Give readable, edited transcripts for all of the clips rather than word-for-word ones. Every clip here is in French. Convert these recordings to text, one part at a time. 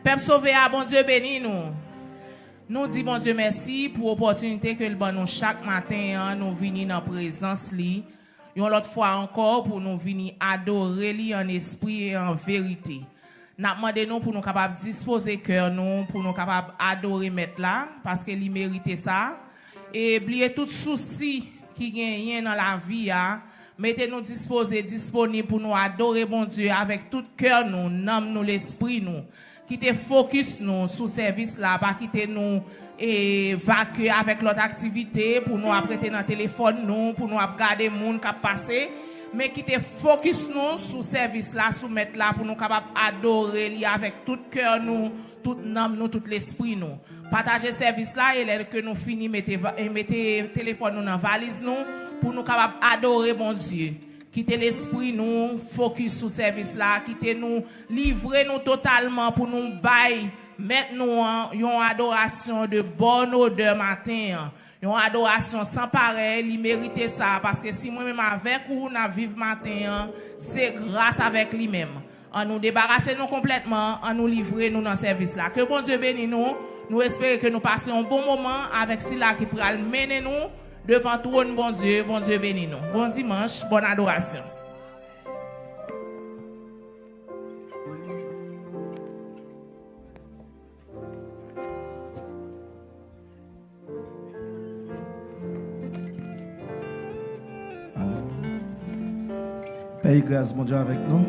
Peuple sauvé à bon Dieu béni nous. Nous disons bon Dieu merci pour l'opportunité que le bon nous chaque matin nous venons dans présence li. Une autre fois encore pour nous venir adorer lui en esprit et en vérité. Nous demandons pour nous capables disposer cœur nous pour nous capables adorer mettre là parce que lui mérite ça et oublier tout souci qui gagne dans la vie mettez-nous disposés disponibles pour nous adorer bon Dieu avec tout cœur nous, n'âme nous l'esprit nous. Quitter focus nous sous service là, pas quitter nous et vacuer avec l'autre activité pour nous apprêter dans le téléphone nous, pour nous regarder monde qui passer, mais quitter focus nous sous service là, sous mettre là pour nous capable adorer lui avec tout cœur nous, toute âme nous, tout l'esprit nous. Partager service là et là que nous finissons mettez téléphone nous dans valise nous pour nous capable adorer bon Dieu. Quittez l'esprit nous, focus sur service là, quittez nous, livrez nous totalement pour nous bailler, mettre nous en une adoration de bonne odeur matin, une adoration sans pareil, il mérite ça parce que si moi-même avec ou na vivre matin, c'est grâce avec lui-même. En nous débarrasser nous complètement, en nous livrer nous dans service là. Que bon Dieu bénisse nous, nous espérons que nous passions un bon moment avec cela qui pourra mener nous devant tout bon Dieu bénis nous. Bon dimanche, bonne adoration. Paye grâce, mon Dieu, avec nous.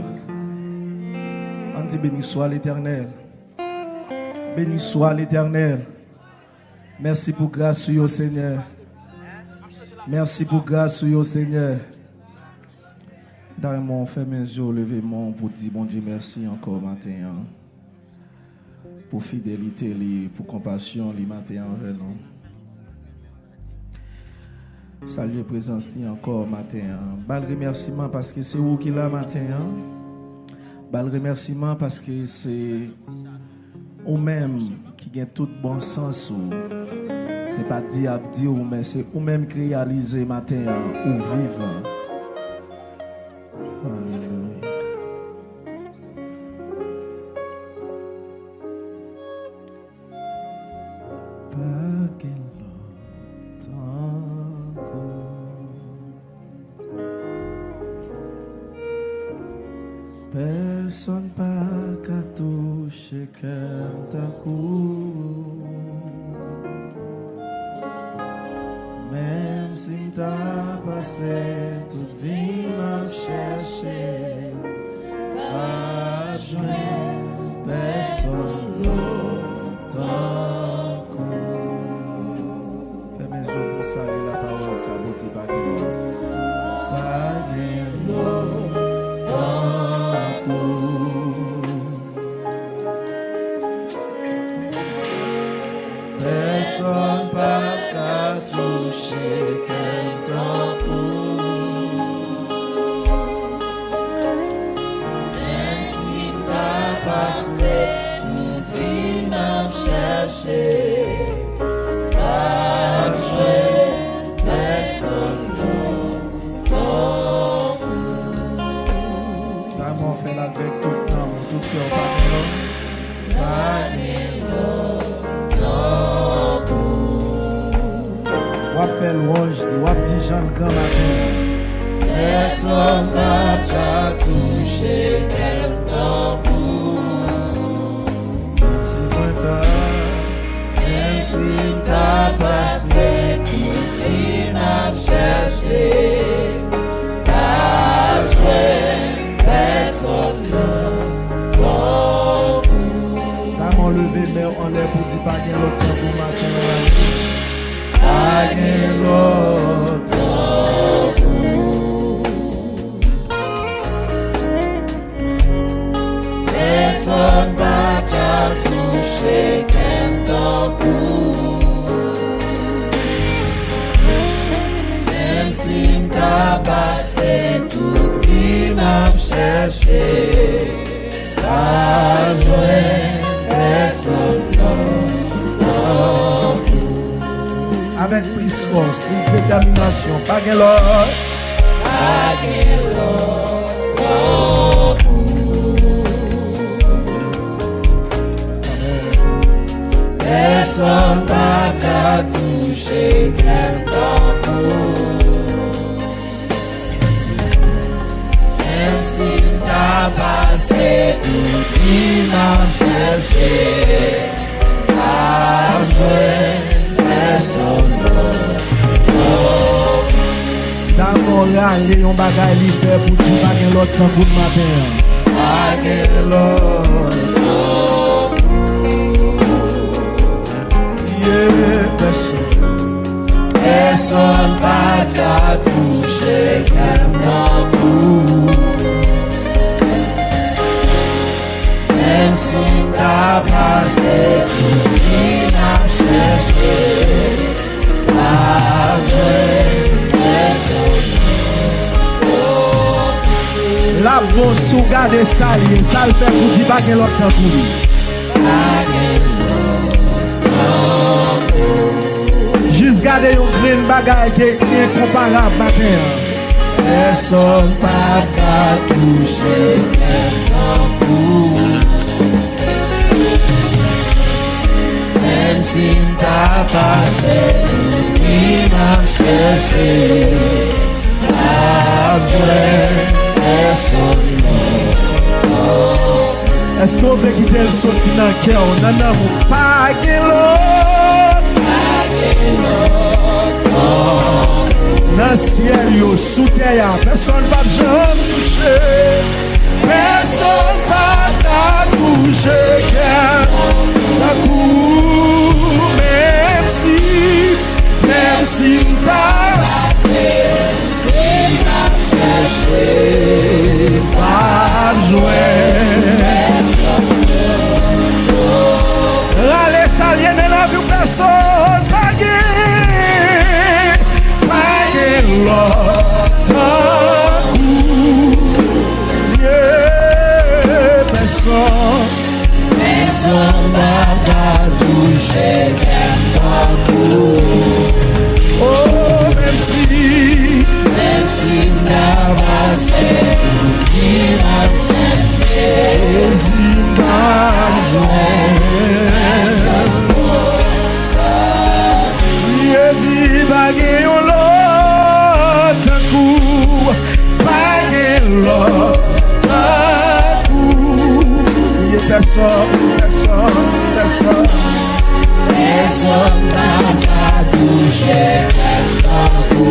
On dit béni soit l'Éternel. Béni soit l'Éternel. Merci pour grâce sur au Seigneur. Merci pour grâce sur au Seigneur. Dans fait mes yeux, levez-moi pour dire bon Dieu merci encore matin. Pour fidélité, pour compassion, matin envers nous. Salut présence encore matin. Bal remerciement parce que c'est vous qui l'a matin. Bal remerciement parce que c'est vous-même qui gagne tout bon sens. C'est pas diable dire mais c'est vous-même qui réalisez matin ou vivant. Personne pas qu'à toucher qu'un coup. Même si t'as passé toute vie m'a cherché, pas joindre personne longtemps. Fais mes yeux pour saluer la parole, ça vous dit pas personne pas qu'à toucher qu'un coup. Même si t'as passé toute vie m'a cherché, pas jouer personne longtemps. T'as mon fait avec tout nom, tout cœur, pas Wap fait louange, wap dit Jean le grand matin. Personne n'a déjà touché quel tambour. Même si t'as passé tout qui m'a cherché, t'as joué personne n'a tambour. T'as mon levé, mais on est pour dire pas qu'il y a l'autre tambour matin. Again, Lord, personne pas qu'à toucher qu'un coup. Même si m't'a passé toute vie m'a cherché, pas joué personne avec plus force, plus détermination, pas de l'or. Pas de l'or. personne pas qu'à toucher quelqu'un. Même si t'as passé tout qui m'a cherché, à jouer personne. Dans mon râle, on bagaille l'hiver pour tout baguer l'autre temps pour le matin. Baguer l'autre temps. Personne pas qu'à toucher quelqu'un. Même si t'as passé tout qui m'a cherché, à jouer personne. La bon sou gade sali, ça le fait pour dire baguer l'autre temps pour lui. Juste garder un green bagage qui est incomparable matin. Personne pas qu'à toucher quelqu'un. Même si t'as passé, il m'a cherché. Après, personne. Est-ce qu'on veut quitter le sorti dans le cœur? On en a pas dans le ciel, yo, sous terre, personne ne va jamais toucher. Personne ne va toucher. Même si t'as cherché, pas jouer. Râler, ça vient de la vie, personne pas personne n'a touché quelqu'un. Oh, même si n'a passé, il m'a cherché, il m'a joué. Il dit baguer l'autre coup, baguer l'autre coup. Personne n'a touché quelqu'un. Oh,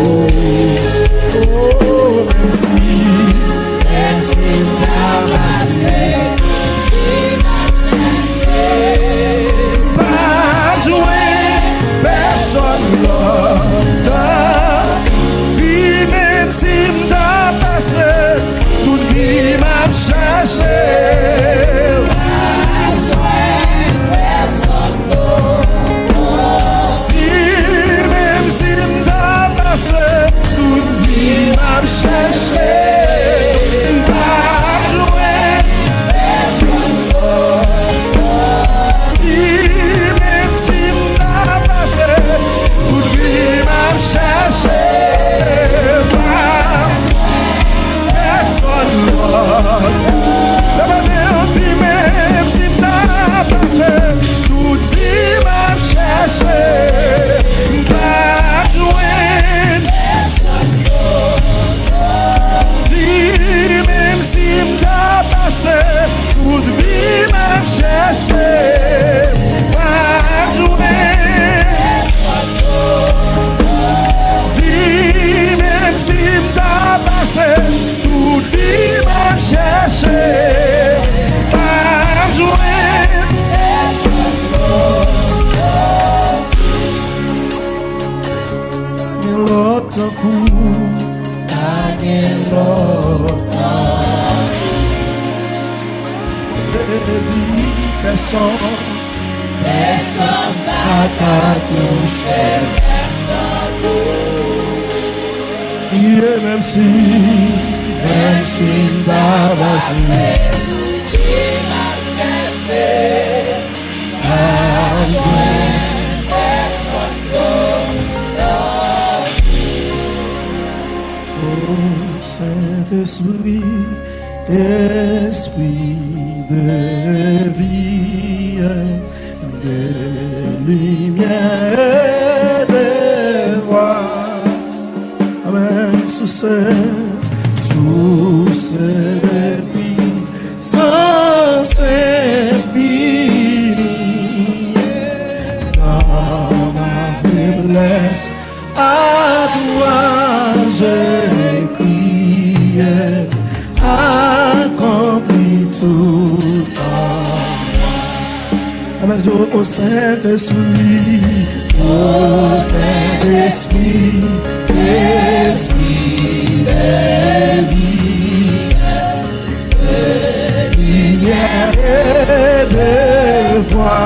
même si n'a passé, pas jouer, personne l'autre. Puis même si n'a passé, tout qui m'a cherché. Personne n'a qu'à toucher quelqu'un. Même si n'a passé, il m'a cherché. Oh, Saint-Esprit, Esprit de vie, de lumière de voir. Amen. Source de puissance infinie. Dans ma faiblesse, à toi je crie, accomplis tout en moi. Amen. Au Saint-Esprit, Esprit de vie, de lumière et de foi,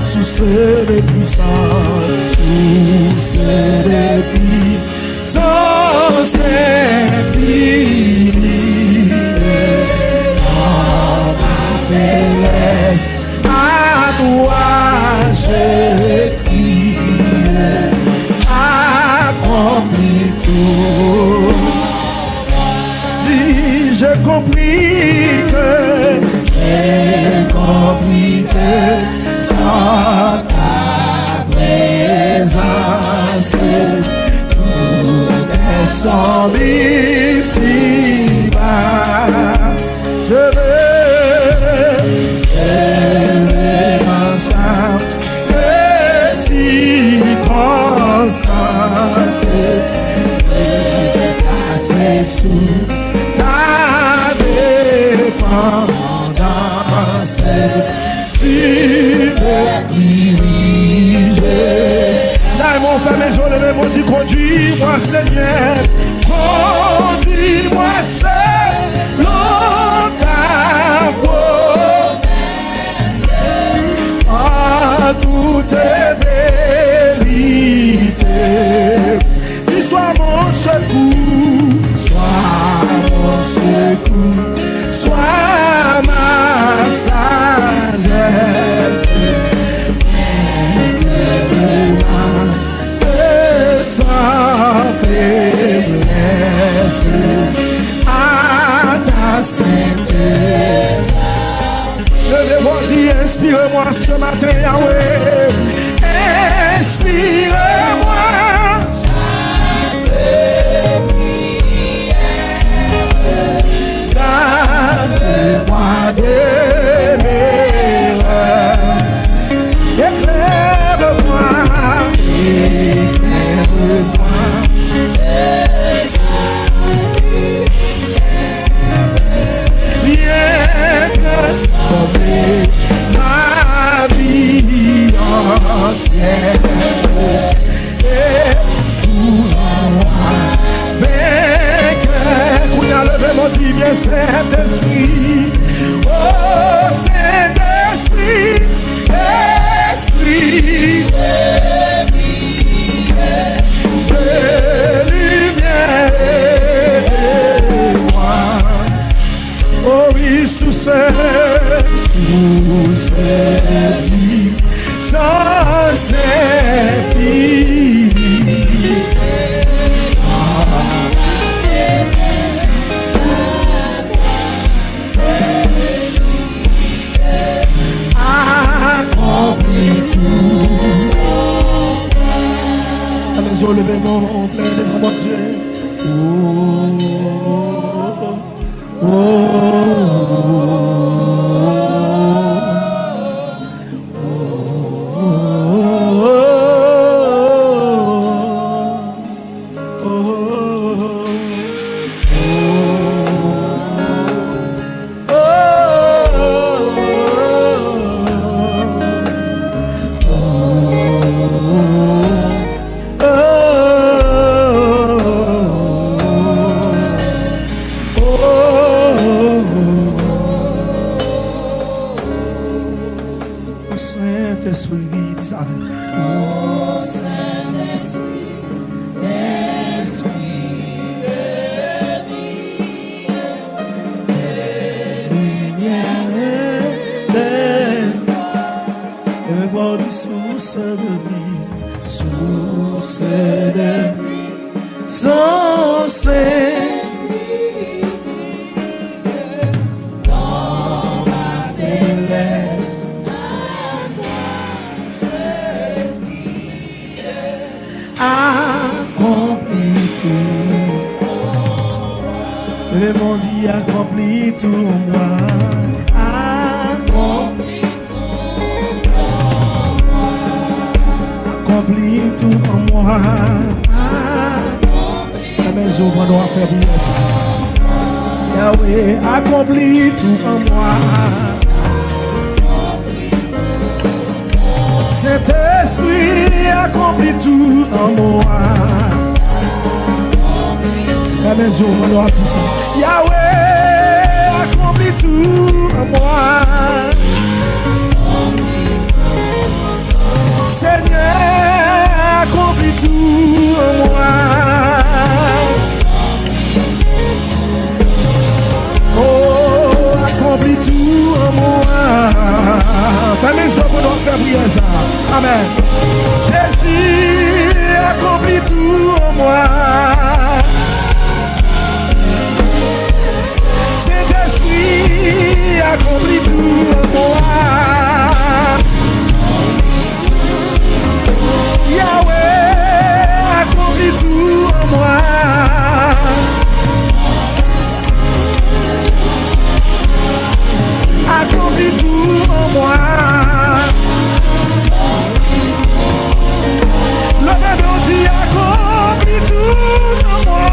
source de puissance, infinie. Dans ma faiblesse, à toi je crie, accomplis tout. Dis, j'ai compris que sans ta présence, tout est semble ici-bas. Je veux en chaque circonstance passer sous ta dépendance. Tu me diriges. Là, mon frère, mes yeux levés, mon Dieu, conduis-moi, Seigneur. Conduis-moi, selon ta promesse, à toute vérité. Tu sois mon secours, sois ma sagesse. Sans faiblesse, à ta sainteté. Je vais vous dire, inspire-moi ce matin, Yahweh. Inspire-moi. Garde-moi de l'erreur. Éclaire-moi. Viens transformer ma vie entière et tout en moi. Vainqueur, qu'on a levé mon divin Saint-Esprit. Oh Saint-Esprit, Esprit de lumière et moi. Oh oui, sous cette vie, sans infini. Accomplis tout. Allez, je lève mon frère devant mon Dieu. Oh, oh, Saint-Esprit, dis ça. Oh Saint-Esprit, Esprit de vie, de lumière, de voir du source de vie, source de vie, sans dans ma faiblesse. Le monde y accomplit tout en moi. Accomplit tout en moi. La maison va nous faire bien ça. Yahweh accomplit tout en moi. Saint-Esprit accomplit tout en moi. La maison va nous faire ça. Yahweh accomplit tout en moi. Seigneur accomplit tout en moi. Oh, accomplit tout en moi. Permettez moi de faire prier ça. Amen. Jésus accomplit tout en moi. Saint-Esprit accomplit tout en moi. Yahweh accomplit tout en moi. Accomplit tout en moi. Le même dit accomplit tout en moi.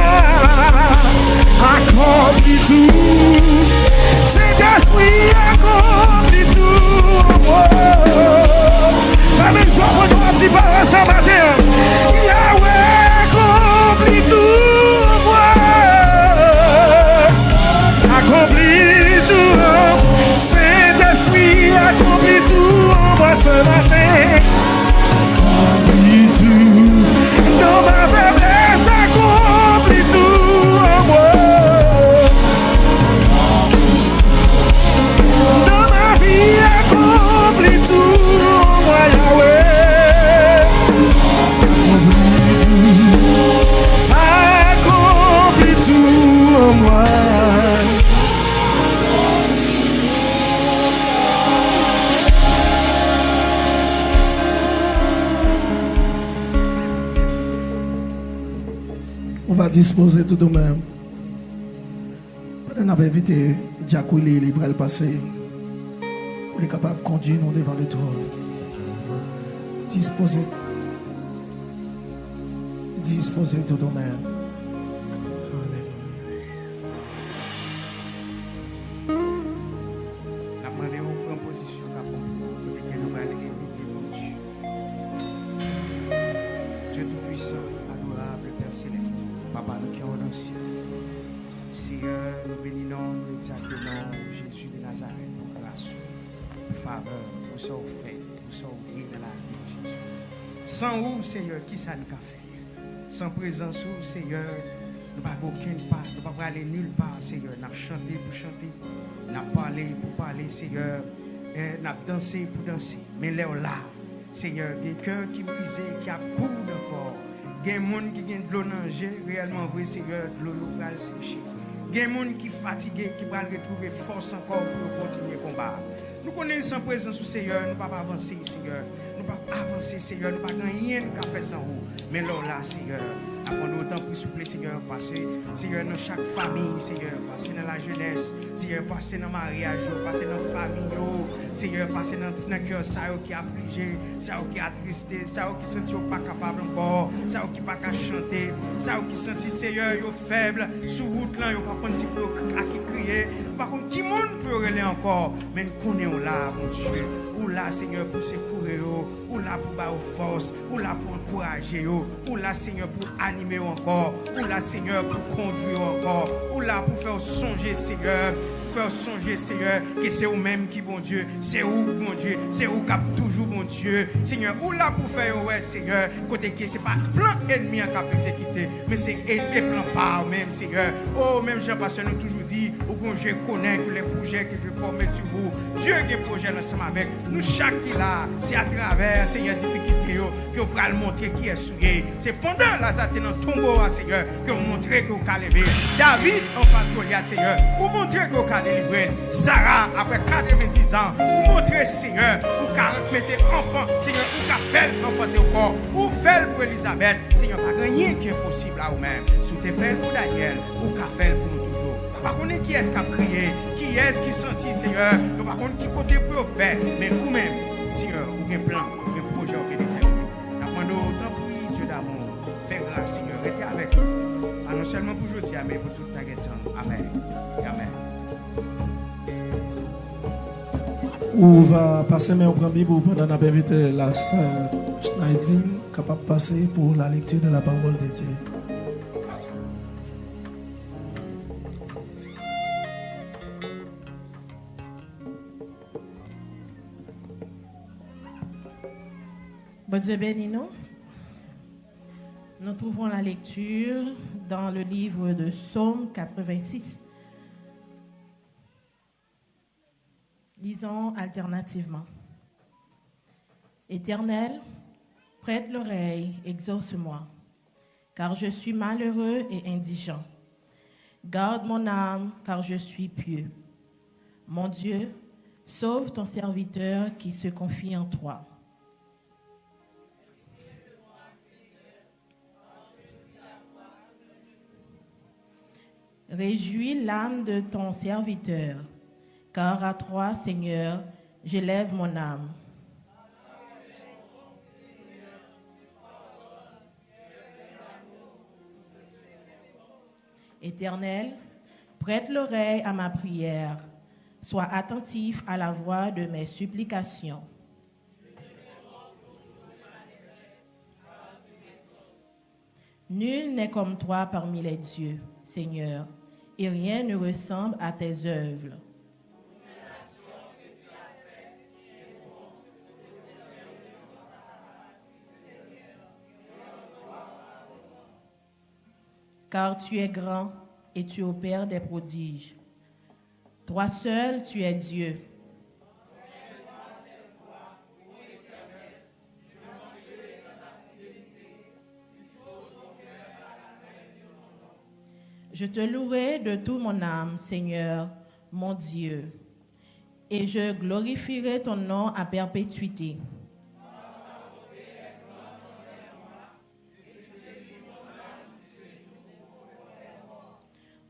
Accomplit tout. Saint-Esprit accomplit tout en moi. La maison pour nous un petit peu ce matin. Yahweh accomplit tout en moi. Accomplit tout en moi. Saint-Esprit accomplit tout en moi ce matin. Accomplit tout. Dans ma faiblesse accomplit tout en moi. Dans ma vie accomplit tout en moi, Yahweh. Accomplit tout en moi. On va disposer tout de même. On avait invité Jacouille, il va le passer. Pour être capable de conduire nous devant le trône. Disposer tout de même. La demandé une proposition pour que nous allons inviter mon Dieu. Dieu tout-puissant, adorable, Père céleste, Papa nous qui sommes dans le ciel. Seigneur, nous bénissons, nous exaltons Jésus de Nazareth pour grâce, pour faveur, pour ce qu'on fait, pour ce qu'on gagne dans la vie de Jésus. Sans vous, Seigneur, qui ça nous a fait? Sans présence, vous, Seigneur, nous n'avons aucun pas, nous ne pouvons pas aller nulle part, Seigneur. Nous avons chanté pour chanter, nous avons parlé pour parler, Seigneur. Nous avons dansé pour danser. Mais là, Seigneur, des cœurs qui brisent, qui accoudent encore. Il y a des gens qui ont de l'eau nager, réellement vrai, Seigneur, de l'eau va le sécher. Il y a des gens qui sont fatigués, qui vont retrouver force encore pour continuer le combat. Nous connaissons sans présence du Seigneur, nous ne pouvons pas avancer, Seigneur. Nous ne pouvons pas avancer, Seigneur. Nous ne pouvons pas rien qu'à faire sans vous. Mais là, Seigneur, nous autant pour souffler, Seigneur, passer, Seigneur, dans chaque famille, Seigneur, passer dans la jeunesse, Seigneur, passer dans le mariage, passer dans la famille, Seigneur, passer dans le cœur, ça qui est affligé, ça qui est attristé, ça qui ne sent pas capable encore, ça qui ne peut pas chanter, ça qui sent, Seigneur, faible, sous route, là, pas prendre si peu à qui crier. Par contre, qui monde peut relayer encore, mais nous connaissons là, mon Dieu, ou là, Seigneur, pour secourir, ou là pour avoir force, ou là pour encourager, ou là, Seigneur, pour animer encore, ou là, Seigneur, pour conduire encore, ou là pour faire songer, Seigneur, que c'est vous-même qui, bon Dieu, c'est vous, bon Dieu, c'est vous qui avez toujours, bon Dieu, Seigneur, ou là pour faire, ouais, Seigneur, côté qui c'est pas plan ennemi qui a exécuté, mais c'est un plan par même, Seigneur. Oh, même Jean-Pasteur nous toujours dit, au bon Dieu connaît que les projets que je forme sur vous, Dieu qui est projet ensemble avec nous, chaque qui là, c'est à travers, Seigneur, difficulté, que vous allez montrer qui est souillé. C'est pendant la zaté dans le tombeau, Seigneur, que vous montrez que vous allez lever. David, en face de Goliath, Seigneur, vous montrez que vous allez délivrer. Sarah, après 90 ans, vous montrez, Seigneur, vous allez mettre enfant, Seigneur, vous allez faire enfanter au corps, vous faites pour Elisabeth, Seigneur, pas rien qui est possible à vous-même. Si vous faites pour Daniel, vous allez faire pour nous toujours. Par contre, qui est-ce qui a prié? Qui est-ce qui sentit, Seigneur? Nous, par contre, qui côté pour faire? Mais vous-même, Seigneur, vous avez un plan, vous avez un projet, vous avez déterminé. Nous t'en prie, Dieu d'amour, fais grâce, Seigneur, restez avec nous. Pas non seulement pour aujourd'hui, mais pour tout le temps. Amen. Amen. On va passer, mais on prend Bible pendant qu'on invite la sœur Schneiding, capable de passer pour la lecture de la parole de Dieu. Bon Dieu béni nous. Nous trouvons la lecture dans le livre de Psaume 86. Lisons alternativement. Éternel, prête l'oreille, exauce-moi, car je suis malheureux et indigent. Garde mon âme, car je suis pieux. Mon Dieu, sauve ton serviteur qui se confie en toi. Réjouis l'âme de ton serviteur, car à toi, Seigneur, j'élève mon âme. Éternel, prête l'oreille à ma prière, sois attentif à la voix de mes supplications. Nul n'est comme toi parmi les dieux, Seigneur, et rien ne ressemble à tes œuvres. Car tu es grand et tu opères des prodiges. Toi seul, tu es Dieu. Je te louerai de toute mon âme, Seigneur, mon Dieu, et je glorifierai ton nom à perpétuité.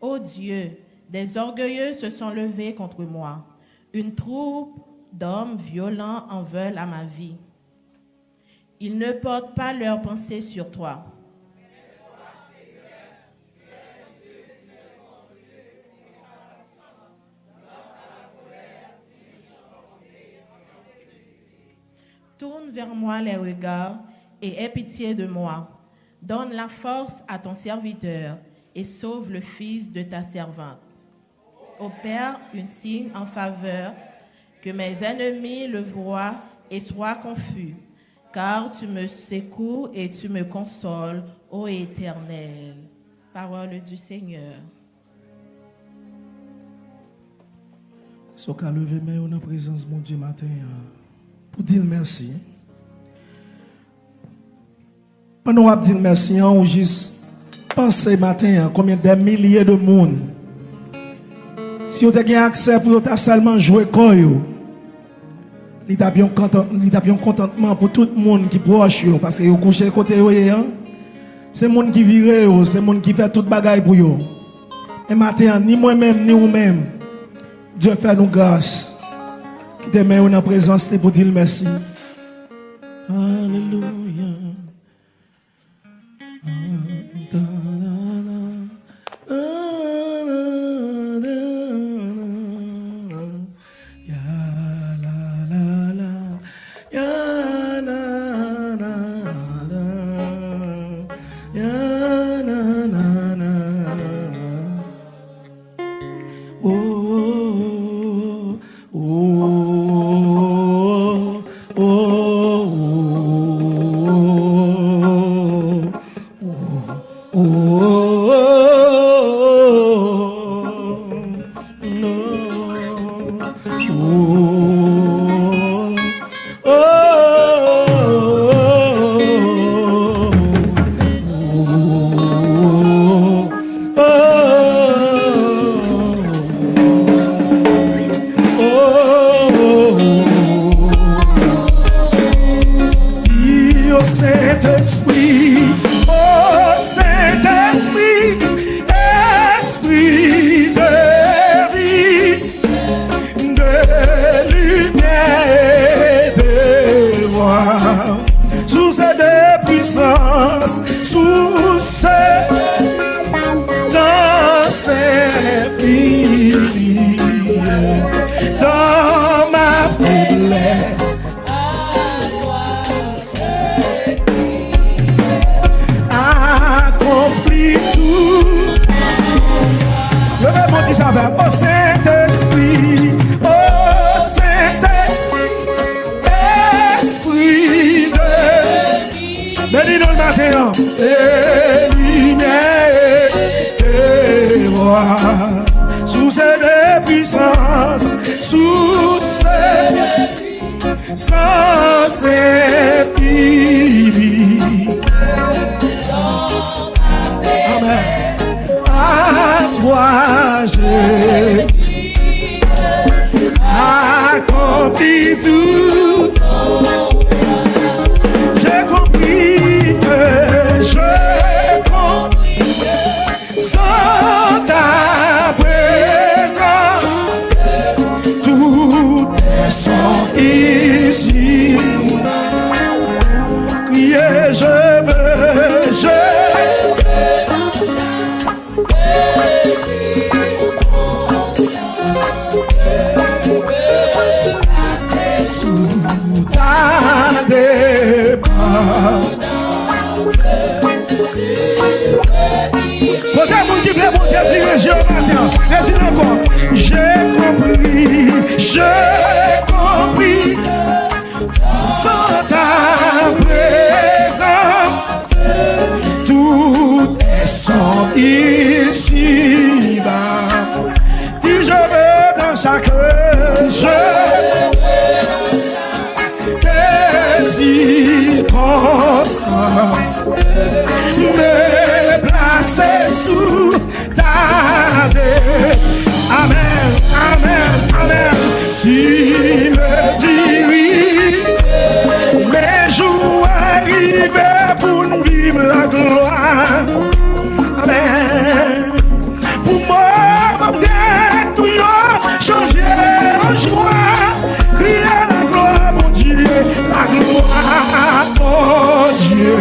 Ô Dieu, des orgueilleux se sont levés contre moi. Une troupe d'hommes violents en veulent à ma vie. Ils ne portent pas leurs pensées sur toi. Tourne vers moi les regards et aie pitié de moi. Donne la force à ton serviteur et sauve le fils de ta servante. Opère un signe en faveur, que mes ennemis le voient et soient confus, car tu me secours et tu me consoles, ô Éternel. Parole du Seigneur. So qu'à lever mais en présence mon Dieu matin pour dire merci. Pendant qu'on dit merci, on juste pensez matin combien de milliers de monde. Si vous avez accès pour seulement jouer koyo, il y a un contentement pour tout le monde qui proche parce que vous couchez côté c'est le monde qui vire, c'est le monde qui fait toute bagaille pour vous. Et matin ni moi-même ni vous-même, Dieu fait nous grâce. Qui te met en présence pour dire merci. Alléluia. Oh puissance sous infini. Dans ma faiblesse, accomplis tout. Le même mot dit ça va. Au Saint-Esprit, au Saint-Esprit, Esprit de bénis-nous le matin, et lumière, et voix, sous cette puissance, sous cette sans infini. Amen. À toi j'ai accompli tout. J'ai compris que je compris sans ta présence. Tout est sans ici. Crier je veux, côté mon qui veut mon Dieu diriger au matin. Et dis encore, j'ai compris, sans ta présence, tout est sans ici-bas. Dis je veux dans chaque jeu. Me placer sous ta tête. Amen, amen, amen. Tu me dis oui. Mes jours arrivent pour nous vivre la gloire. Amen. Pour moi, peut-être tout changer en joie. Il y a la gloire, mon Dieu, la gloire, mon Dieu.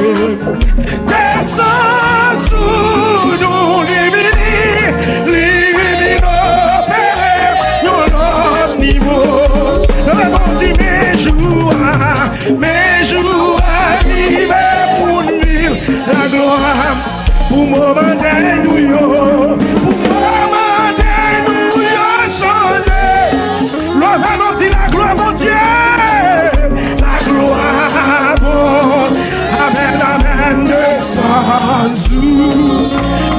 Descends sous nous, l'imini opéré, yon l'autre niveau. Le monde dit mes jours arrivent pour nous vivre la gloire. Pour moment nous yo, pour moment nous yo changer. L'homme dit la gloire, mon Dieu. Amen, amen, descends-nous.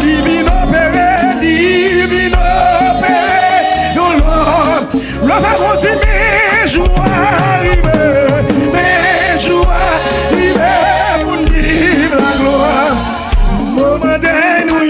Divino opéré, non, l'homme a dit mes jours arrivent pour vivre la gloire. Moment de nous,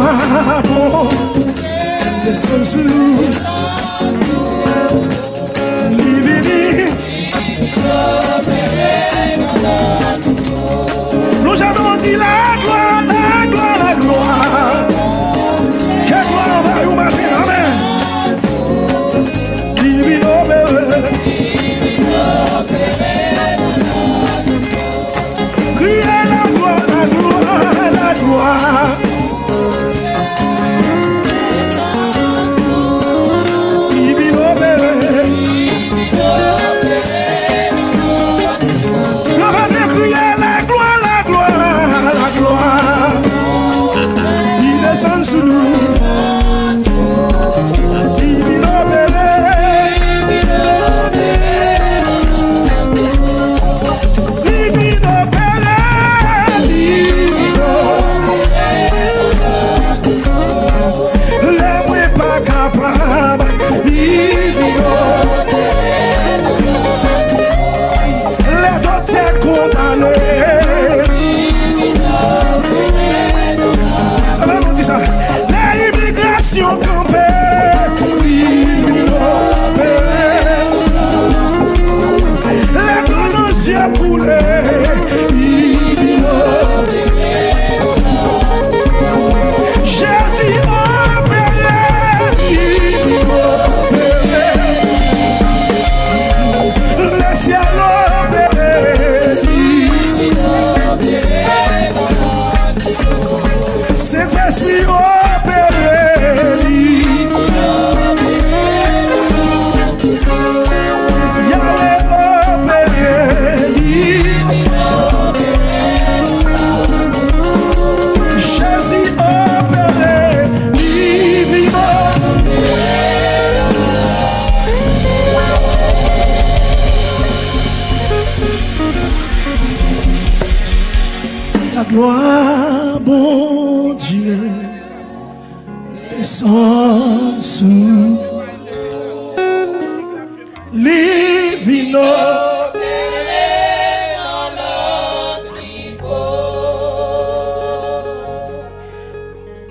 gloire, bon, descend sur nous. Livini. Nous allons dire la gloire, la gloire, la gloire. Que gloire va vous matin, amen. Divino Père. Criez la gloire, la gloire, la gloire. Divino Père. Sous nous, divino Père, divino Père, divino. Le moi pas capable, divino. Les docteurs condamnés. L'immigration campée, les connaissances coulées, Jésus opéré, le ciel opéré, Saint-Esprit opéré. Gloire, bon Dieu, descend sous les vino.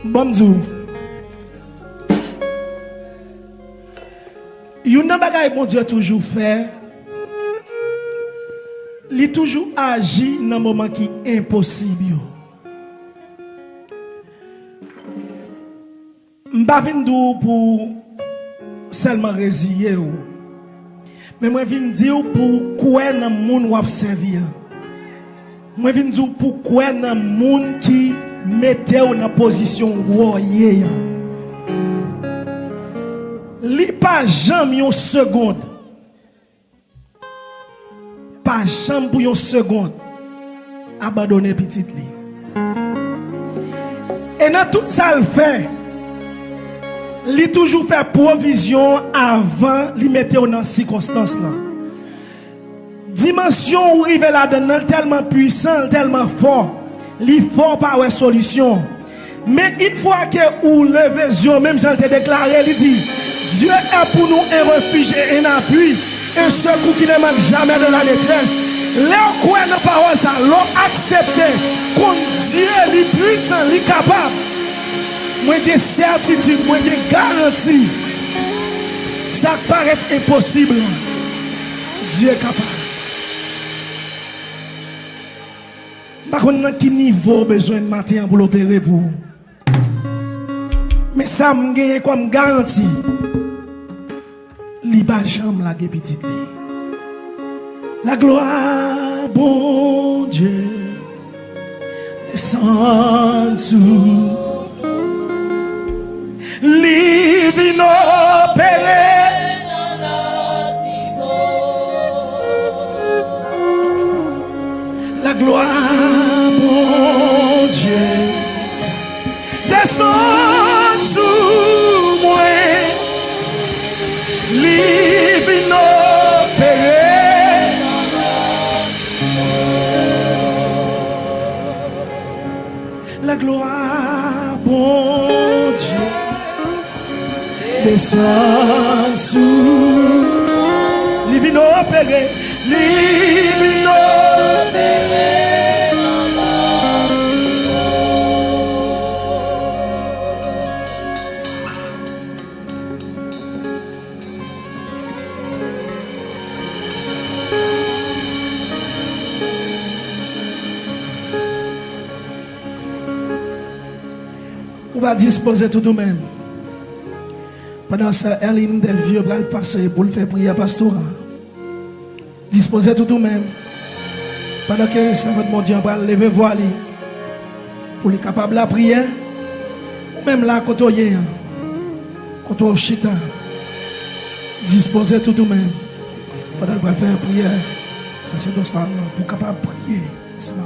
Bon Dieu, yon nan bagay bon Dieu toujours fait. Il toujours agi dans un moment qui est impossible. Je ne vais pas venir pour seulement résilier. Mais je viens dire pourquoi dans le monde où servir. Je viens dire pourquoi dans le monde qui mettait dans la position royale. Il n'y a pas jamais une seconde. Pas jamais pour une seconde abandonner petite li. Et dans tout ça le fait, il toujours fait provision avant de mettre dans circonstance là. Dimension où il est là-dedans tellement puissant, tellement fort, il fort par une solution. Mais une fois que vous levez les yeux, même j'en ai déclaré, il dit Dieu est pour nous un refuge et un appui. Un secours qui ne manque jamais de la détresse. Là, quoi dans la parole, ça, l'ont accepté. Quand Dieu est puissant, est capable. Moi, j'ai certitude, moi, j'ai garantie. Ça paraît impossible. Dieu est capable. Par contre, dans quel niveau besoin de matin pour l'opérer pour vous? Mais ça me gagne comme garantie. Li ba jam la ge petite li. La gloire, bon Dieu, descend sous. Li vin opérer dans notre niveau. La gloire, bon Dieu, descend sous moi. Living opéré. La gloire, bon Dieu, descend sous. Living opéré. Living opéré. On va disposer tout de même. Pendant ça, Erline des vieux va le passer pour le faire prier pastoral. Disposez tout de même. Pendant que ça va mon Dieu va lever voile pour les capables de prier. Ou même là, quand on est, quand on chita. Disposez tout de même. Pendant qu'on va faire prière. Ça c'est dans ça pour capable de prier. Ça va.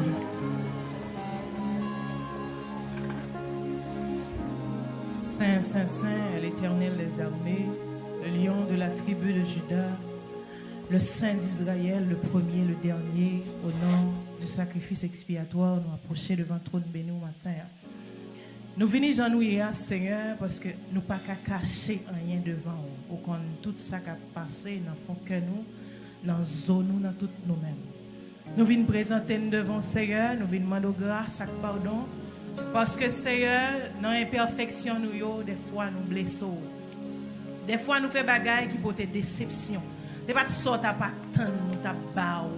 Saint, Saint, Saint, l'Éternel des armées, le lion de la tribu de Juda, le Saint d'Israël, le premier, le dernier, au nom du sacrifice expiatoire, nous approcher devant le trône béni au matin. Nous venons Jean nous hier, Seigneur, parce que nous pas qu'à cacher rien devant nous. Au compte tout ça qui a passé dans le fond que nous, dans la zone, nous, dans tout nous-mêmes. Nous venons présenter devant le Seigneur, nous venons demander grâce et pardon. Parce que Seigneur, dans l'imperfection, nous, des fois, nous blessons. Des fois, nous faisons des choses qui portent déception. Ce n'est pas de sorte à pas attendre nous tabac.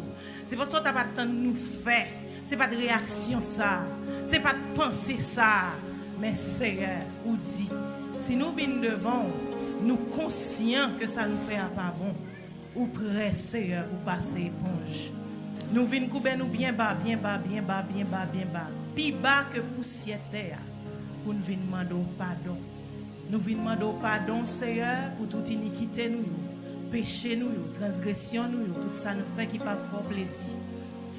Ce n'est pas de sorte à pas attendre nous faire. Ce n'est pas de réaction ça. Ce n'est pas de penser ça. Mais Seigneur, ou dit, si nous venons devant, nous conscients que ça nous fait pas bon, ou prêt, Seigneur, ou passer éponge. Nous venons couper nous bien bas, bien bas, bien bas, bien bas, bien bas. Plus bas que poussière terre, pour nous venir demander pardon. Nous venons demander pardon, Seigneur, pour toute iniquité nous, péché nous, transgression nous, tout ça nous fait qui pas fort plaisir.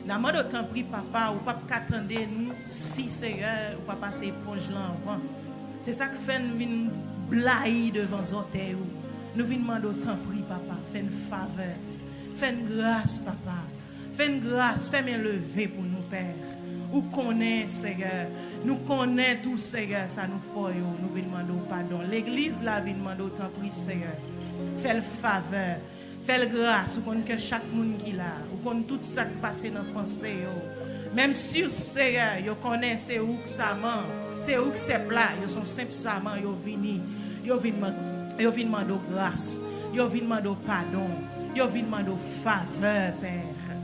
Nous demandons autant pris papa, ou pas qu'attendre nous, si Seigneur, ou pas passer éponge là avant. C'est ça que fait nous venir blayer devant les hôtels. Nous venons demander autant pris papa, fais une faveur, fais une grâce papa, fais une grâce, fais-moi lever pour nous Père. Ou connaît Seigneur, nous connaît tout Seigneur, ça nous fait, nous venons demander pardon. L'église là vient demander autant pris Seigneur. Fais le faveur, fais le grâce, ou connaît que chaque monde qui là, ou connaît tout ça qui passe dans la pensée. Même si Seigneur, vous connaissez c'est où que ça ment, c'est où que c'est plat, ils sont simplement, ils viennent demander grâce, ils viennent demander pardon, ils viennent demander faveur, Père.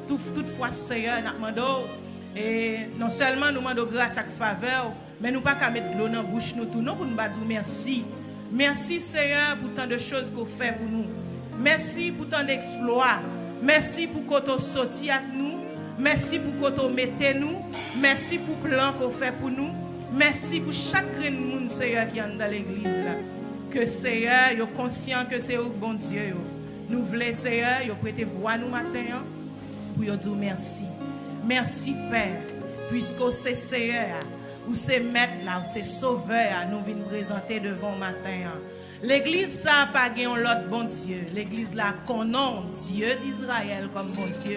Toutefois, Seigneur, nous demandons. Et non seulement nous demandons grâce et faveur, mais nous ne pouvons pas mettre de l'eau dans la bouche nous tout. Non, pour nous dire merci. Merci Seigneur pour tant de choses que vous faites pour nous. Merci pour tant d'exploits. Merci pour que vous sortiez avec nous. Merci pour que vous mettez nous. Merci pour le plan que vous faites pour nous. Merci pour chaque monde Seigneur qui est dans l'église là. Que Seigneur, vous êtes conscient que c'est vous bon Dieu. Nous voulons Seigneur, vous prêtez voix nous matin pour vous dire merci. Merci Père, puisque c'est Seigneur, ou c'est Maître là, ou c'est Sauveur, nous venons présenter devant matin. L'église ça pas gagné l'autre bon Dieu. L'église là connaît Dieu d'Israël comme bon Dieu.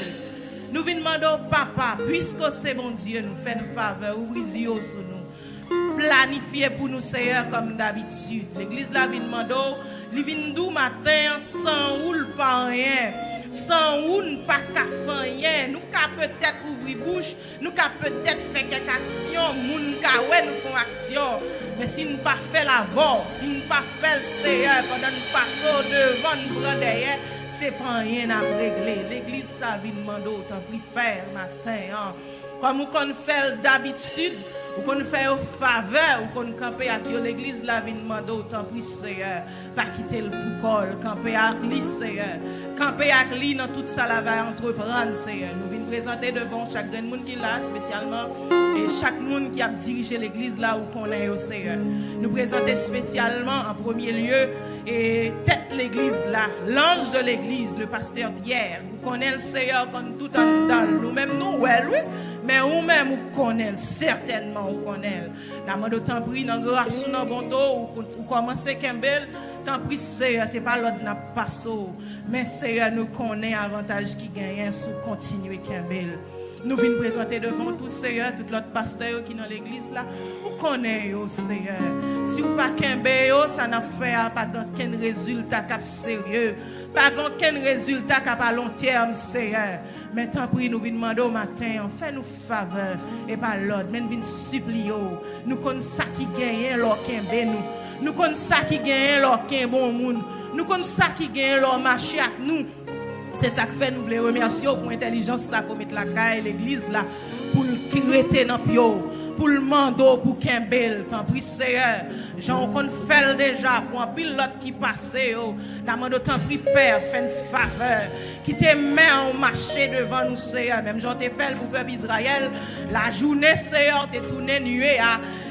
Nous venons demander au Papa, puisque c'est bon Dieu, nous fait une faveur, ouvrez les yeux sur nous. Planifiez pour nous Seigneur comme d'habitude. L'église là vient demander, il vient d'où matin sans roule pas rien. Sans ou nous pas qu'à faire rien, nous qu'à peut-être ouvrir bouche, nous qu'à peut-être faire quelques actions, nous qu'à ouais nous font action, mais si nous pas fait la voix, si nous pas fait le Seigneur pendant nous passons devant nous prendre derrière, c'est pas rien à régler. L'église ça vient demander autant pris Père matin, comme on fait d'habitude, ou qu'on fait au faveur, ou qu'on camper avec l'église là vient demander autant pris Seigneur, pas quitter le poucol, camper avec lui Seigneur. Camper avec lui dans tout ça là va entreprendre Seigneur. Nous venons présenter devant chaque monde qui est là spécialement et chaque monde qui a dirigé l'église là où qu'on est au Seigneur. Nous présenter spécialement en premier lieu et tête l'église là, l'ange de l'église, le pasteur Pierre. Vous connaissez le Seigneur comme tout en dans nous-mêmes nous ouais oui, mais vous-même vous connaissez certainement vous connaissez. La mode autant pris dans grâce ou dans bon temps ou commencer Kembel, tant pris Seigneur, c'est pas l'autre n'a pas mais Seigneur nous connaît avantage qui gagne sous continuer Kembel. Nous venons présenter devant tout Seigneur, tout l'autre pasteur qui dans l'église là, vous connaissez Seigneur. Si vous pas Kembel, ça n'a fait pas aucun résultat cap sérieux, pas aucun résultat cap à long terme Seigneur. Mais tant pis nous venons demander au matin, fais-nous faveur et pas l'autre, mais nous venons supplier. Nous connaissons ça qui gagne leur Kembel nous. Nous connaissons ça qui gagne leur bon monde. Nous connaissons ça qui gagne leur marché avec nous. C'est ça que fait nous voulons remercier pour l'intelligence ça pour mettre la caille l'église là pour qui rester dans pio pour le mando, pour Kembel, t'en prie Seigneur. Jean qu'on fait déjà pour un pilote qui passe. N'a demandé t'en prie Père, fais une faveur. Qui te met en marché devant nous Seigneur. Même Jean te fait pour le peuple Israël. La journée Seigneur t'es tourné nuée.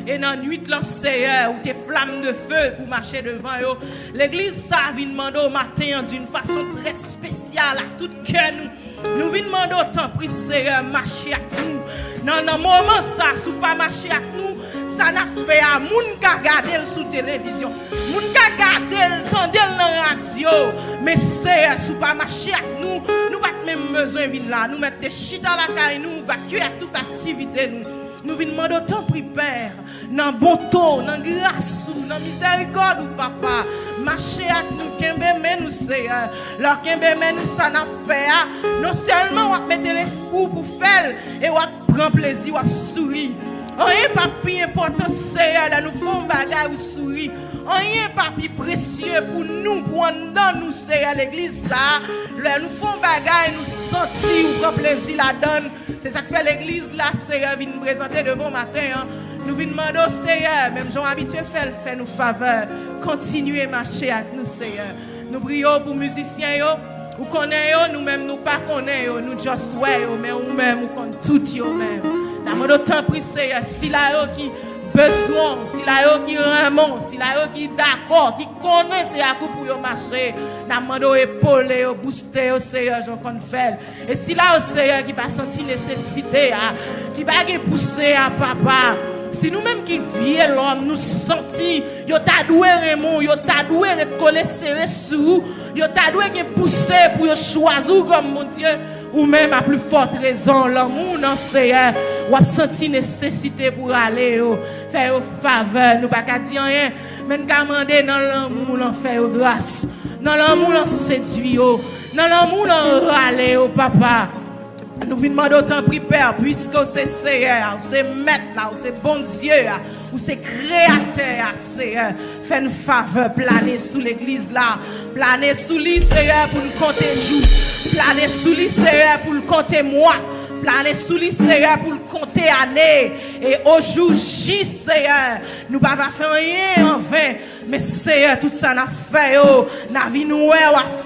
Et dans la nuit, Seigneur, où tes flammes de feu pour marcher devant eux. L'église, ça vient demander au matin d'une façon très spéciale à tout cœur. Nous venons demander autant, prie Seigneur, marcher avec nous. Dans un moment, ça, si pas marcher avec nous, ça n'a fait à moun qui a regardé sur télévision. Moun qui a regardé, tendé dans la radio. Mais Seigneur, si pas marcher avec nous, nous pas même besoin de venir là. Nous mettre des chita à la caille, nous évacuer toute activité. Nous venons demander autant, prie Père. Dans bon temps, dans grâce, dans miséricorde, papa. Marcher avec nous, Kembe men nous Seigneur. Leur Kembe men nous ça n'a fait. Non seulement on va mettre l'esprit pour faire et on va prendre plaisir, on va sourire. Rien pas plus important Seigneur, là nous faisons bagarre ou sourire. Rien pas plus précieux pour nous, pour dans nous Seigneur l'église ça. Là nous faisons bagarre, nous sentir ou prendre plaisir la donne. C'est ça que fait l'église là, Seigneur vient nous présenter devant matin. Nous venons demander au Seigneur, même gens habitués, fait nous faveur. Continuez à marcher avec nous, Seigneur. Nous prions pour les musiciens, nous connaissons, nous-mêmes, nous pas connaissons, nous just way, mais nous-mêmes, nous connaissons tout, nous-mêmes. Nous demandons autant pour Seigneur, si là, qui besoin, si là, qui vraiment, si là, qui d'accord, qui connaît, c'est à coup pour marcher. Nous demandons épauler, booster, Seigneur, j'en connais faire. Et si là, Seigneur, qui va sentir nécessité, qui va pousser à papa. Si nous-mêmes qui vivons l'homme, nous sentons, yo t'a doué Raymond, yo t'a doué coller serré sous, yo t'a doué pousser pour choisir comme mon Dieu, ou même à plus forte raison, l'amour dans Seigneur, ou a senti nécessité pour aller, faire faveur, nous pas qu'à dire rien, mais nous demander dans l'amour, l'en faire grâce, dans l'amour, l'en séduire, dans l'amour, l'en râler, papa. Nous venons demander autant de Père, puisque c'est Seigneur, c'est Maître, c'est bon Dieu, ou c'est Créateur, Seigneur. Fais une faveur, planer sous l'église là, planer sous lui, Seigneur, pour nous compter jours, planer sous lui, Seigneur, pour nous compter mois, planer sous lui, Seigneur, pour nous compter années. Et au jour J, Seigneur, nous ne pouvons pas faire rien en vain. Mais Seigneur, tout ça n'a fait, n'a vu nous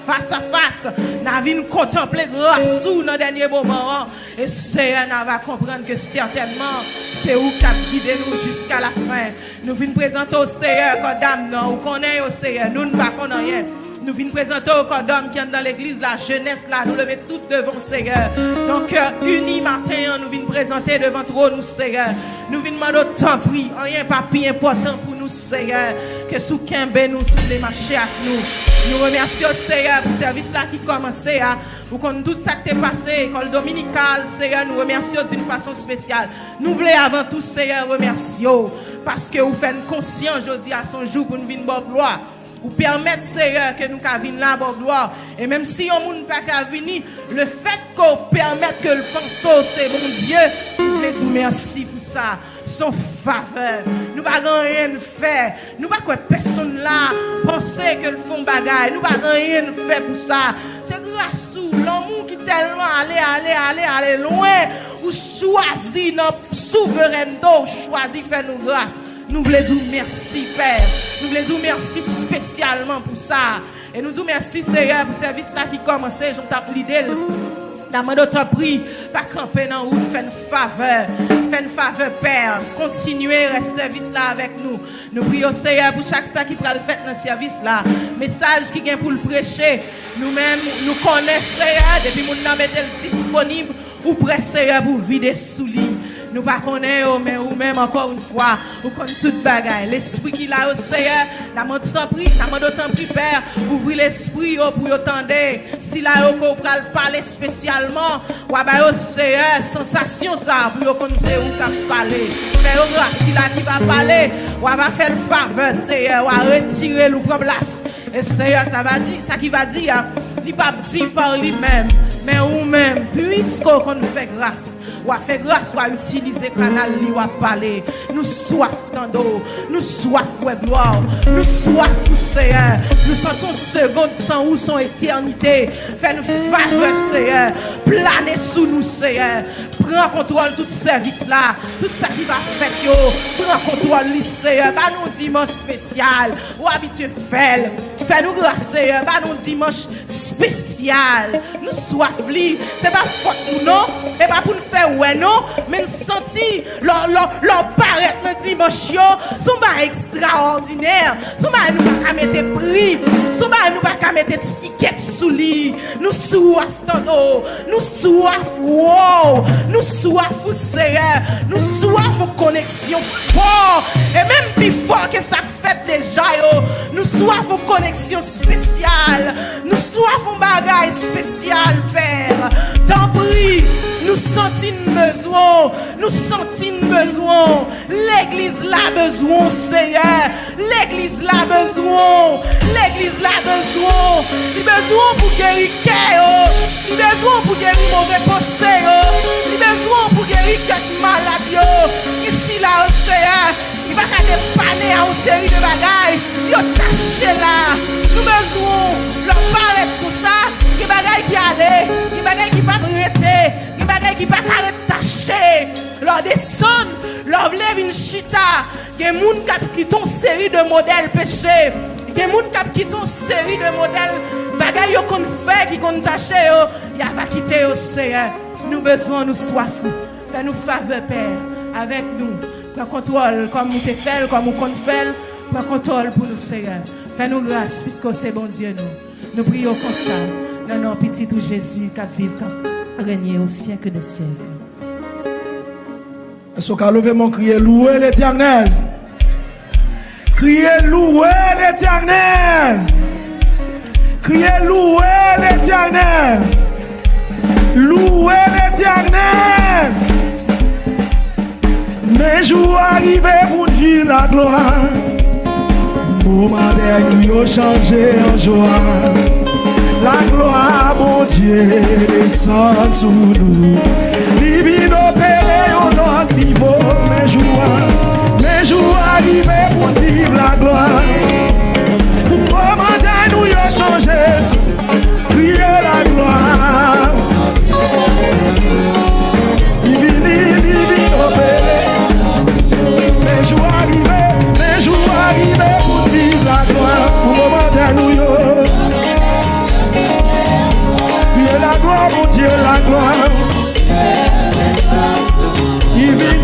face à face, n'a vu nous contempler grâce dans le dernier moment. Et Seigneur, nous va comprendre que certainement, c'est où qui a guidé nous jusqu'à la fin. Nous venons présenter au Seigneur comme dame, nous connaissons au Seigneur, nous ne connaissons rien. Nous venons présenter au corps d'homme qui est dans l'église, la jeunesse là, nous lever toutes devant Seigneur. Donc, unis matin, nous venons présenter devant toi, nous Seigneur. Nous venons demander autant prix, rien pas plus important pour nous Seigneur, que sous Kembe nous, sous les marchés avec nous. Nous remercions Seigneur pour ce service là qui commençait, pour qu'on tout ça qui est passé, école dominicale, Seigneur, nous remercions d'une façon spéciale. Nous voulons avant tout Seigneur remercier, parce que vous faites conscience aujourd'hui à son jour pour nous venir bonne gloire. Ou permettre, Seigneur, que nous venons là, pour gloire. Et même si on ne peut pas venir, le fait qu'on permette que le penseau, c'est bon Dieu, nous voulons dire merci pour ça. Son faveur. Nous ne pouvons rien faire. Nous ne pouvons pas que personne là pense que le font bagaille. Nous ne pouvons rien faire pour ça. C'est grâce à l'amour qui tellement aller loin. Ou choisit notre souveraineté, choisit faire nous grâce. Nous voulons dire merci, Père. Nous voulons dire merci spécialement pour ça. Et nous disons merci, Seigneur, pour ce service-là qui commençait. J'entends l'idée. Nous t'en prie, pas camper dans la route, fais une faveur, Père. Continuez le service-là avec nous. Nous prions, Seigneur, pour chaque ça qui va le faire dans le service-là. Message qui vient pour le prêcher. Nous-mêmes, nous connaissons, Seigneur, depuis que nous avons mis disponible, ou prêt, Seigneur, pour vider sous lui. Nous ne connaissons pas, mais ou même encore une fois, nous connaissons toute bagaille. L'esprit qui l'a au Seigneur, nous avons autant pris, Père, ouvrir l'esprit pour entendre. Si là, vous parler spécialement, ou au Seigneur, sensation ça, pour connaître où vous parler. Mais si là qui va parler, ou va faire le faveur, Seigneur, ou retirer le place. Et Seigneur, ça qui va dire, il ne va pas dire par lui-même. Mais ou même, puisqu'on fait grâce, ou a fait grâce, ou a utilisé le canal, ou a parlé, nous soif dans d'eau, nous soif ouais gloire, nous soif Seigneur, nous sentons seconde sans ou son éternité, fais-nous faveur Seigneur, planer sous nous Seigneur, prends contrôle tout service là, tout ça qui va faire yo, prends contrôle du Seigneur, va nous dimanche spécial, ou habitué fais-nous grâce Seigneur, va nous dimanche spécial, nous soif li, c'est pas faute nous non, et pas pour nous faire ouais non, mais nous sentir leur paraître le dimanche yo, sont pas extraordinaire, sont pas nous pas mettre prix, sont pas nous pas mettre ticket sous lit, nous soif tantôt, nous soif wow, nous soif Seigneur, nous soif connexion fort, et même plus fort que ça fait déjà yo, nous soif connexion spéciale, nous soif bagage spécial Père, t'en prie, nous sentons besoin, nous sentons besoin, l'église l'a besoin Seigneur, l'église l'a besoin, l'église l'a besoin, il besoin pour guérir cœur, il besoin pour guérir mauvais pensée, il besoin pour guérir quelques malades ici là Seigneur, il va pas dépanner à une série de bagailles, il a caché là, nous besoin leur parler pour ça, des bagailles qui allaient, des bagailles qui pas arrêter, des bagailles qui pas tacher, leur descendre, leur lève une chita, des gens qui quittent une série de modèles péchés, des gens qui quittent une série de modèles bagailles qu'on fait, qui qu'on taché, il va quitter au Seigneur. Nous besoin, nous soif, fais-nous faveur Père, avec nous, prends contrôle comme nous te fait, comme nous compte faire, prends contrôle pour nous Seigneur, fais-nous grâce puisque c'est bon Dieu nous prions comme ça, dans notre petit tout Jésus, qui vive, qui règne au siècle des siècles. Est-ce qu'on a levé mon crier louer l'Éternel? Crier louer l'Éternel. Crier louer l'Éternel. Louer l'Éternel. Mes jours arrivés pour vivre la gloire. Moment dernier, nous changé en joie. La gloire, mon Dieu, descend sous nous. Divine opéré au notre niveau. Mes jours arrivés pour vivre la gloire. Moment dernier, nous changé. Crier la gloire. Divine opéré. Mes jours arrivés pour vivre la gloire. Moment dernier, nous la gloire, mon Dieu, la gloire. Il vit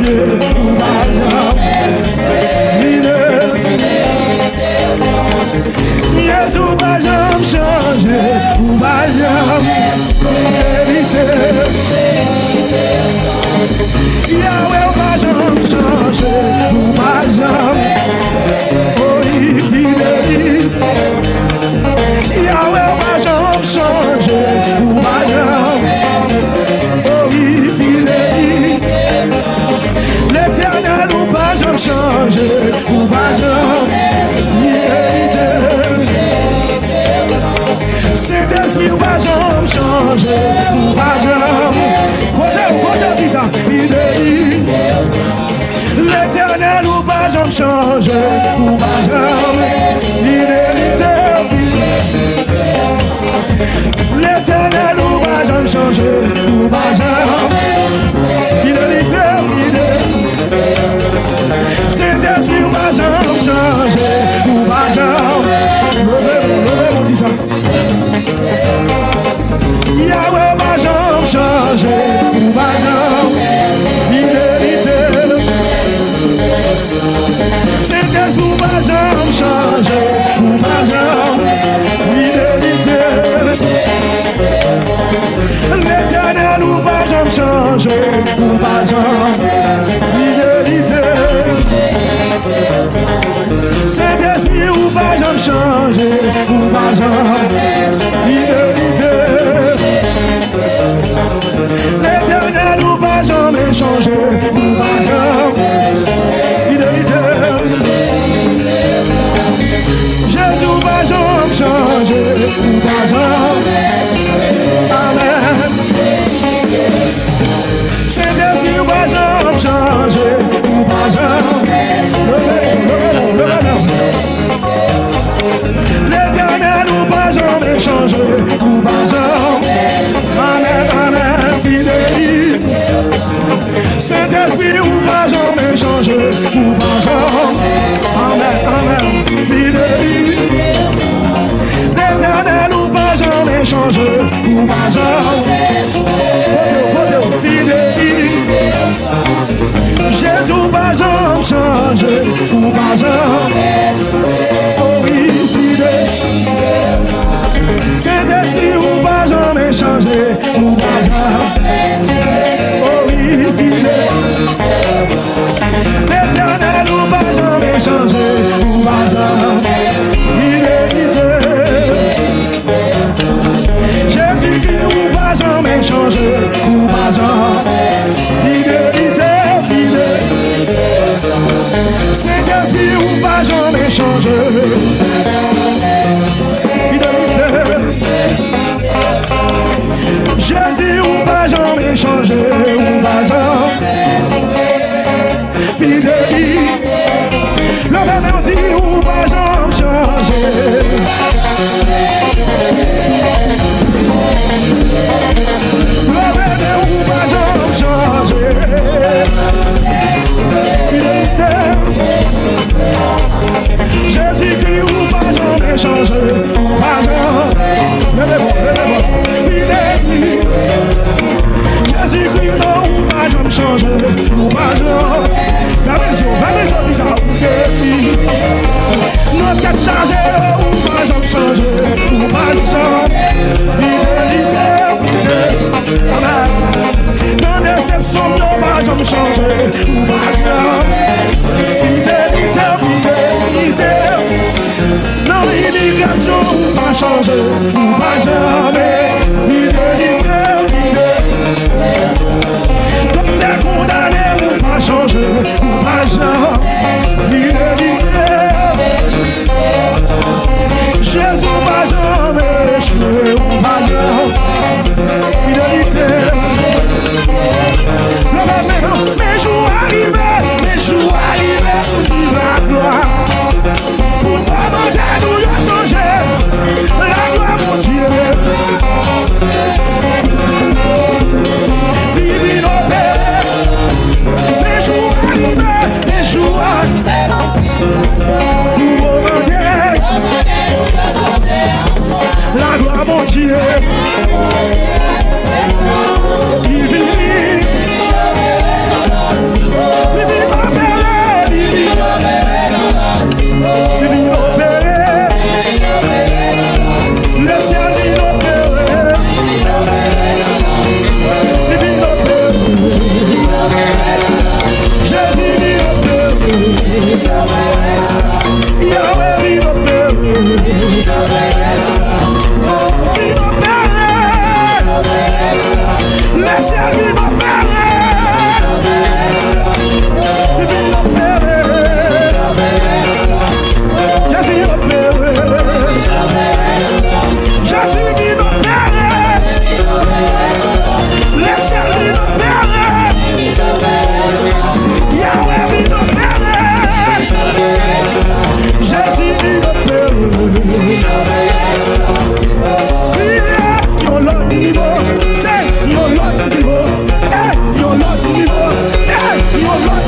changer, ou pas Yes, ou pas jamais changer, ou pas vérité. Yahweh, ou pas jamais changer, ou pas jamais. Oh, fidélité. Yahweh, ou pas jamais changer, ou pas jamais. Oh, fidélité. L'éternel, ou pas jamais changer, ou pas jamais. Saint-Esprit, ou pas jamais changer, ou pas jamais. Côté, dis ça, fidélité. L'éternel, ou pas jamais changer, ou pas jamais. Fidélité. L'éternel, ou pas jamais changer, ou pas jamais. Fidélité, fidélité. Saint-Esprit, ou pas jamais changer, ou pas jamais. Levez-vous, dis ça. Yahweh, ou pas jamais changer, ou pas jamais. Fidélité. Saint-Esprit, ou pas jamais changer, ou pas jamais. Fidélité. L'éternel, ou pas jamais changer, ou pas jamais. Fidélité. Saint-Esprit, ou pas jamais changer, ou pas jamais. Fidélité. L'éternel, ou pas jamais changer, ou pas jamais. Fidélité. Jésus, ou pas jamais changer, ou pas jamais. Amen. Saint-Esprit, ou pas jamais changer, ou pas jamais. L'éternel, ou pas jamais changer, ou pas jamais. Amen, amen, fidélité. Saint-Esprit, ou pas jamais changer, ou pas jamais. Amen, amen, fidélité. L'éternel, ou pas jamais changer, ou pas jamais. Fidélité. Jésus, ou pas jamais changer, ou pas jamais. Oh oui, fidélité. Saint-Esprit, ou pas jamais changer, ou pas jamais. Oh oui, fidélité. L'éternel, ou pas jamais changer, ou pas jamais. Fidélité. Jésus-Christ, ou pas jamais changer, ou pas jamais. Fidélité, fidélité. Saint-Esprit, ou pas jamais changer. Fidélité. Jésus, ou pas jamais changer, ou pas jamais. Fidélité. Le même dit, ou pas jamais changer. Le même ou pas jamais changer. Fidélité. Jésus-Christ, ou pas jamais changer, ou pas jamais. Levez-moi. Fidélité. Jésus-Christ, non, ou pas jamais changer, ou pas jamais. La maison, dis ça, notre tête chargée, ou pas jamais changer, ou pas jamais. Fidélité, fidélité. Dans déception, ou pas jamais changer, ou pas jamais. Fidélité, fidélité. Dans l'immigration, ou pas changer, ou pas jamais. Fidélité, fidélité. Comme t'es condamné, ou pas changer, ou pas jamais. Fidélité. Jésus, ou pas jamais échoué, ou pas jamais. Fidélité. Mes jours arrivés, pour vivre la gloire. Pour pas demander nous y changer. La gloire, mon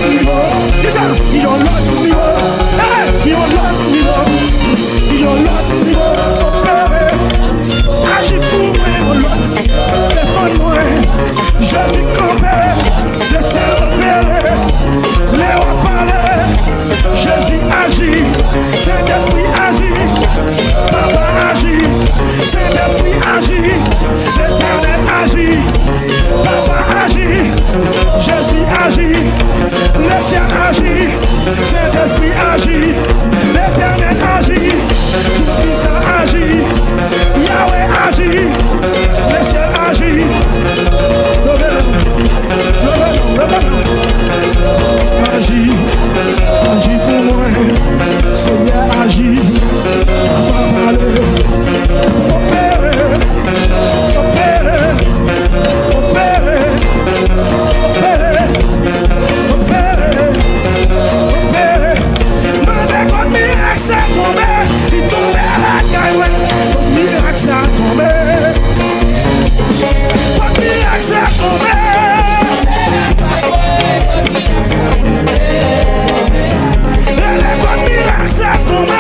niveau. Dis ça, yon l'autre niveau. Hey, yon l'autre niveau. Yon l'autre niveau. Opéré. Agis pour moi, yon l'autre. Défends-moi. Jésus campé. Laissez opérer. Léo parler. Jésus agit. Saint-Esprit agit. Papa agit. Saint-Esprit agit. L'Éternel agit. Papa agit. Jésus agit. Le ciel agit. Saint-Esprit agit. L'Éternel agit. Tout-Puissant agit. Yahweh agit. Le ciel agit. Agis. Agis pour moi. Seigneur agit. Papa parler. Opérer. Opérer. Opérer. Opérer. Opérer. Opérer. Mandez contre miracle ça tombe. Il tombe à la caille. Contre miracle ça tombe. Contre miracle ça tombe. Contre miracle ça tombe.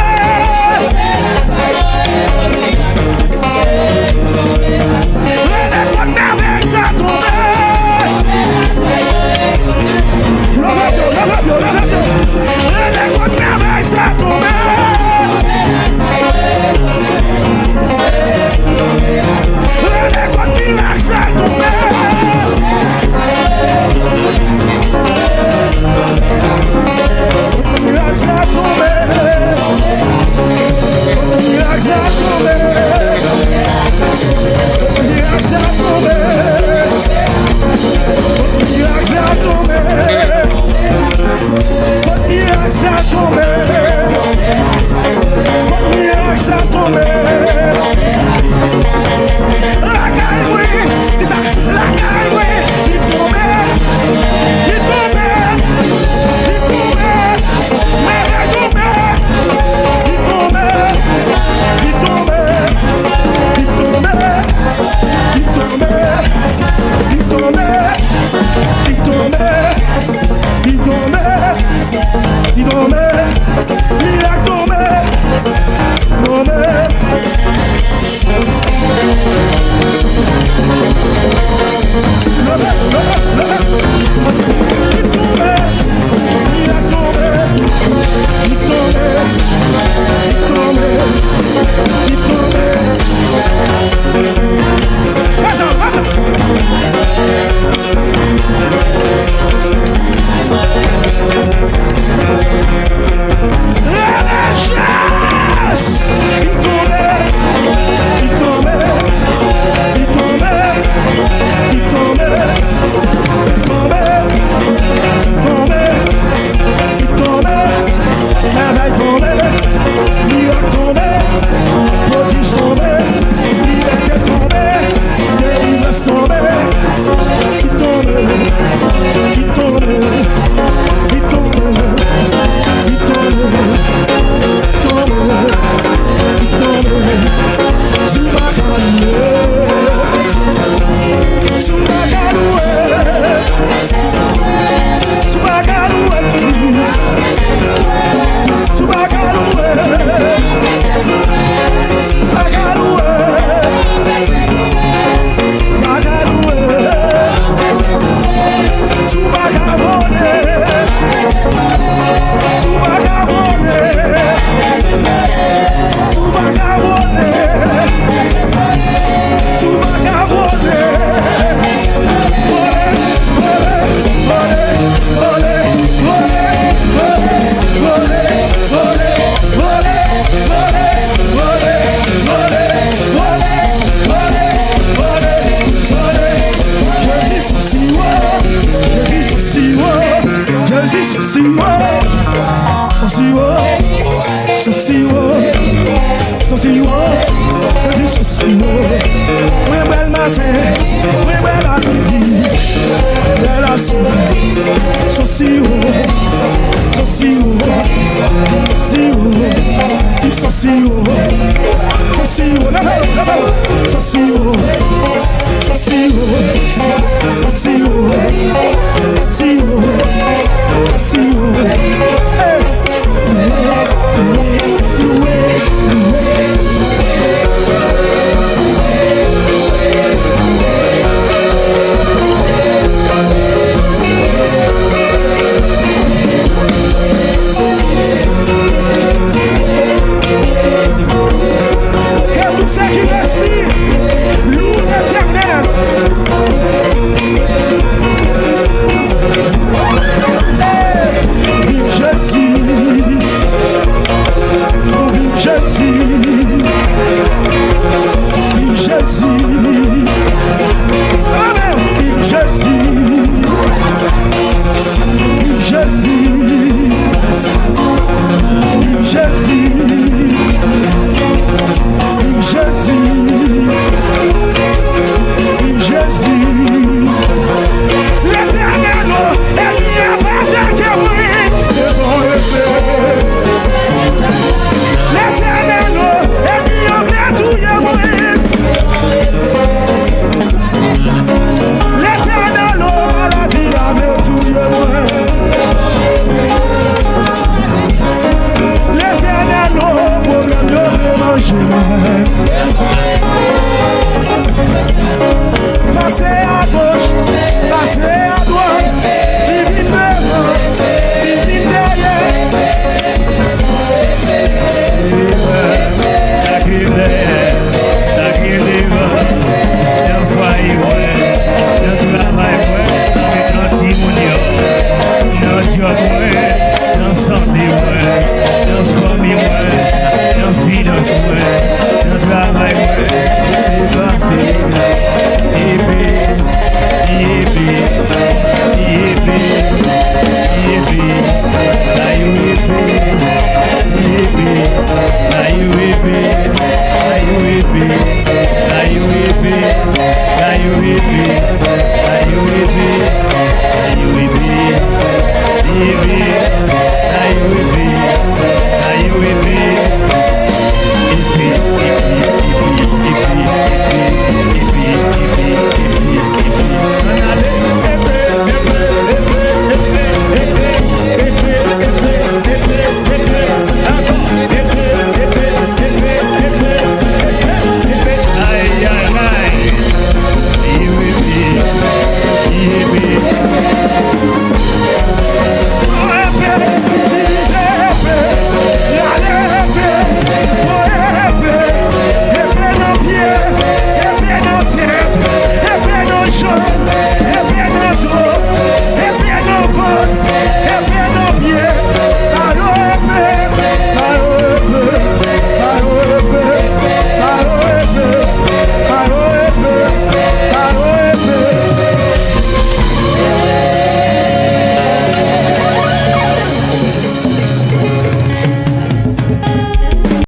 Are you with me?